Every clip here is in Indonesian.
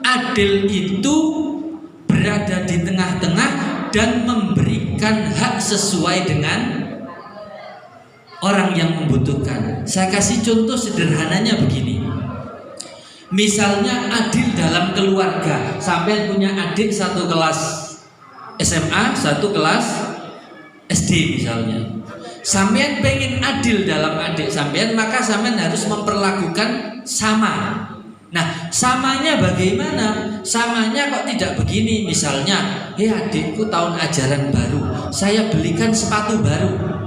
Adil itu berada di tengah-tengah dan memberikan hak sesuai dengan orang yang membutuhkan. Saya kasih contoh sederhananya begini. Misalnya adil dalam keluarga. Sampai punya adik satu kelas SMA, satu kelas SD misalnya. Sampean pengen adil dalam adik sampean, maka sampean harus memperlakukan sama. Nah, samanya bagaimana? Samanya kok tidak begini. Misalnya, adikku tahun ajaran baru, saya belikan sepatu baru.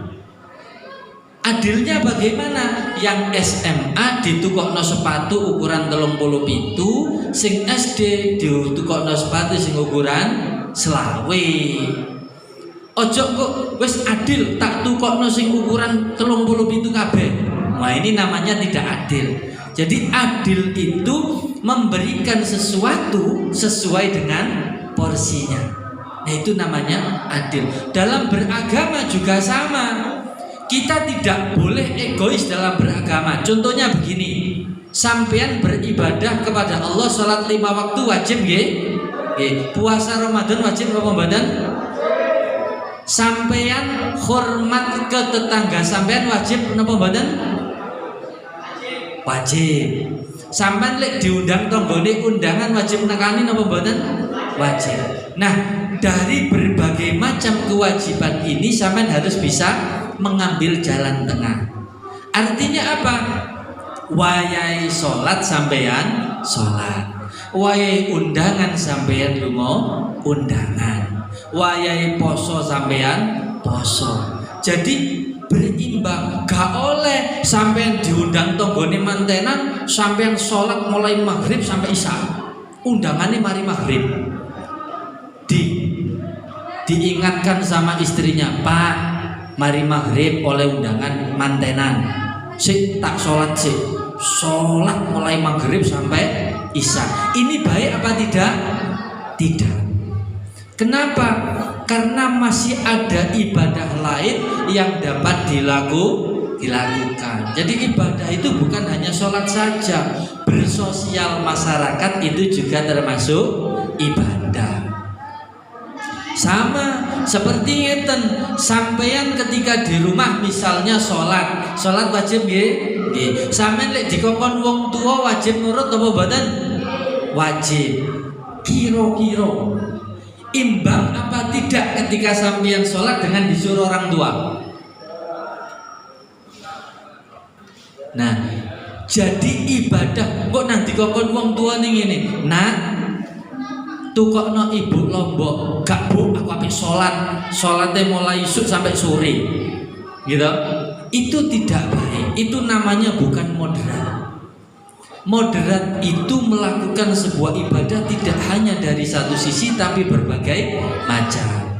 Adilnya bagaimana? Yang SMA ditukokno sepatu ukuran 37, sing SD ditukokno sepatu sing ukuran selawe. Ojo kok wis adil tak tukokno sing ukuran 37 kabeh. Nah, ini namanya tidak adil. Jadi adil itu memberikan sesuatu sesuai dengan porsinya. Nah, itu namanya adil. Dalam beragama juga sama. Kita tidak boleh egois dalam beragama. Contohnya begini. Sampean beribadah kepada Allah, sholat 5 waktu wajib nggih? Puasa Ramadan wajib apa mboten? Sampean hormat ke tetangga sampean wajib napa mboten? Wajib. Sampean lek diundang tanggane undangan wajib nekani napa mboten? Wajib. Nah, dari berbagai macam kewajiban ini sampean harus bisa mengambil jalan tengah. Artinya apa? Wayai sholat sampean sholat, wayai undangan sampean lunga undangan, wayai poso sampean poso. Jadi berimbang. Gak oleh sampean diundang tonggone mantenan sampean sholat mulai maghrib sampai isya, undangannya mari maghrib. Diingatkan sama istrinya, Pak, mari maghrib oleh undangan mantenan. Sik tak sholat sik, sholat mulai maghrib sampai isya. Ini baik apa tidak? Tidak. Kenapa? Karena masih ada ibadah lain yang dapat dilakukan. Jadi ibadah itu bukan hanya sholat saja. Bersosial masyarakat itu juga termasuk ibadah. Sama seperti ngeten, sampeyan ketika di rumah misalnya sholat wajib nggih. Sampeyan lek dikongkon wong tua wajib nurut apa mboten? Wajib. Kira-kira imbang apa tidak ketika sampeyan sholat dengan disuruh orang tua? Nah, jadi ibadah kok nanti dikongkon wong tua ning ngene. Nah, tukokno ibu lombok, gak bu, aku apik sholatnya mulai isuk sampai sore, gitu. Itu tidak baik. Itu namanya bukan moderat. Moderat itu melakukan sebuah ibadah tidak hanya dari satu sisi tapi berbagai macam.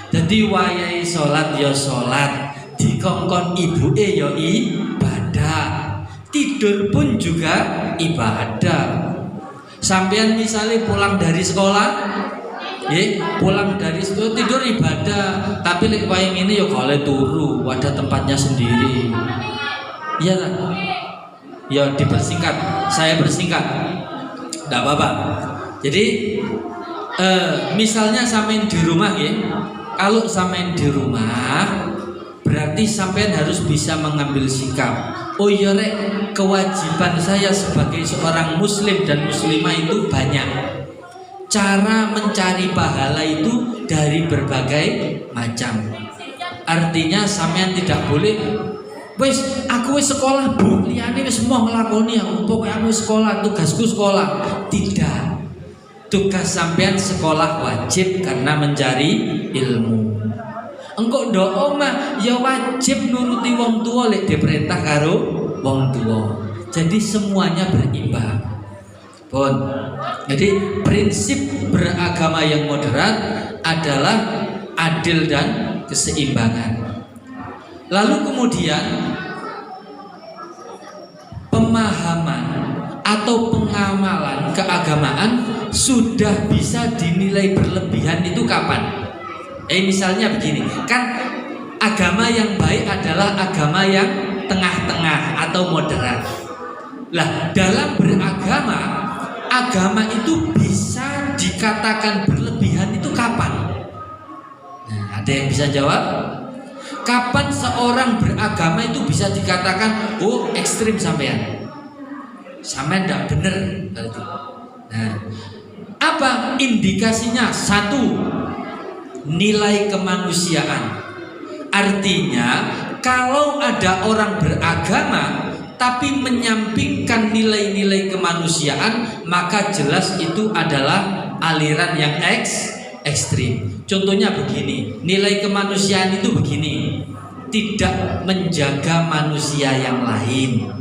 Jadi wayai sholat ya sholat, dikongkon ibu ya ibadah, tidur pun juga ibadah. Sampean misalnya pulang dari sekolah, pulang dari sekolah tidur ibadah, tapi lek wayang ini ya boleh turu, ada tempatnya sendiri. Iya kan? Ya dipersingkat, saya bersingkat, tidak apa-apa. Jadi misalnya sampean di rumah ya, kalau sampean di rumah berarti sampean harus bisa mengambil sikap. Oh iya rek, kewajiban saya sebagai seorang muslim dan muslimah itu banyak. Cara mencari pahala itu dari berbagai macam. Artinya sampean tidak boleh wis aku wis sekolah bu, liyane wis mau nglakoni aku, pokoknya aku sekolah, tugasku sekolah. Tidak. Tugas sampean sekolah wajib karena mencari ilmu. Engkau ndok omah ya wajib nuruti wong tua lek diperintah karo wong tua. Jadi semuanya berimbang. Pun. Jadi prinsip beragama yang moderat adalah adil dan keseimbangan. Lalu kemudian pemahaman atau pengamalan keagamaan sudah bisa dinilai berlebihan itu kapan? Misalnya begini, kan agama yang baik adalah agama yang tengah-tengah atau moderat. Lah, dalam beragama agama itu bisa dikatakan berlebihan itu kapan? Nah, ada yang bisa jawab? Kapan seorang beragama itu bisa dikatakan oh ekstrim sampean? Sampean tidak benar berarti. Nah, apa indikasinya? Satu, nilai kemanusiaan. Artinya kalau ada orang beragama tapi menyampingkan nilai-nilai kemanusiaan, maka jelas itu adalah aliran yang ekstrim. Contohnya begini, nilai kemanusiaan itu begini, tidak menjaga manusia yang lain.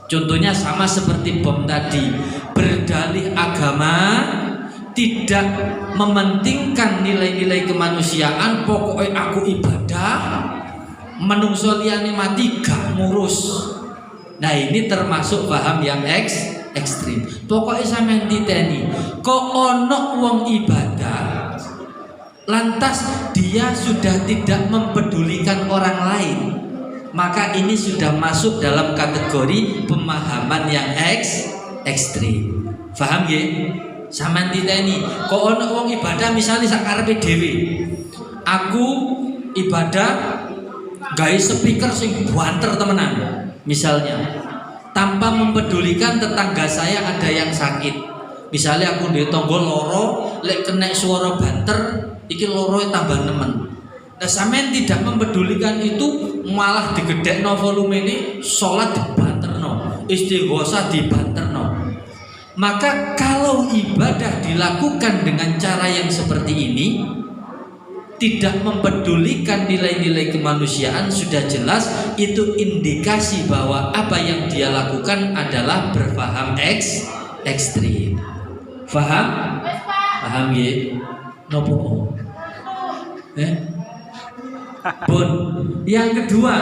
Contohnya sama seperti bom tadi, berdalih agama, tidak mementingkan nilai-nilai kemanusiaan, pokoknya aku ibadah, menungso liyane mati gak ngurus. Nah ini termasuk paham yang ekstrim. Pokoknya sampean titeni, kok ono wong ibadah, lantas dia sudah tidak mempedulikan orang lain, maka ini sudah masuk dalam kategori pemahaman yang ekstrim. Paham ya? Sampean titeni, kok ono wong ibadah misalnya sakarepe dhewe. Aku ibadah gawe speaker sing banter temenan. Misalnya, tanpa mempedulikan tetangga saya ada yang sakit. Misalnya aku di tonggo loro, lek kena suara banter, iki loro tambah nemen. Nah, sampean tidak mempedulikan itu, malah digedekno volume ini, sholat dibanterno, istighosah dibanterno. Maka kalau ibadah dilakukan dengan cara yang seperti ini, tidak mempedulikan nilai-nilai kemanusiaan, sudah jelas itu indikasi bahwa apa yang dia lakukan adalah berpaham ekstrim. Paham? Paham ya? Nopo? Bun. Yang kedua,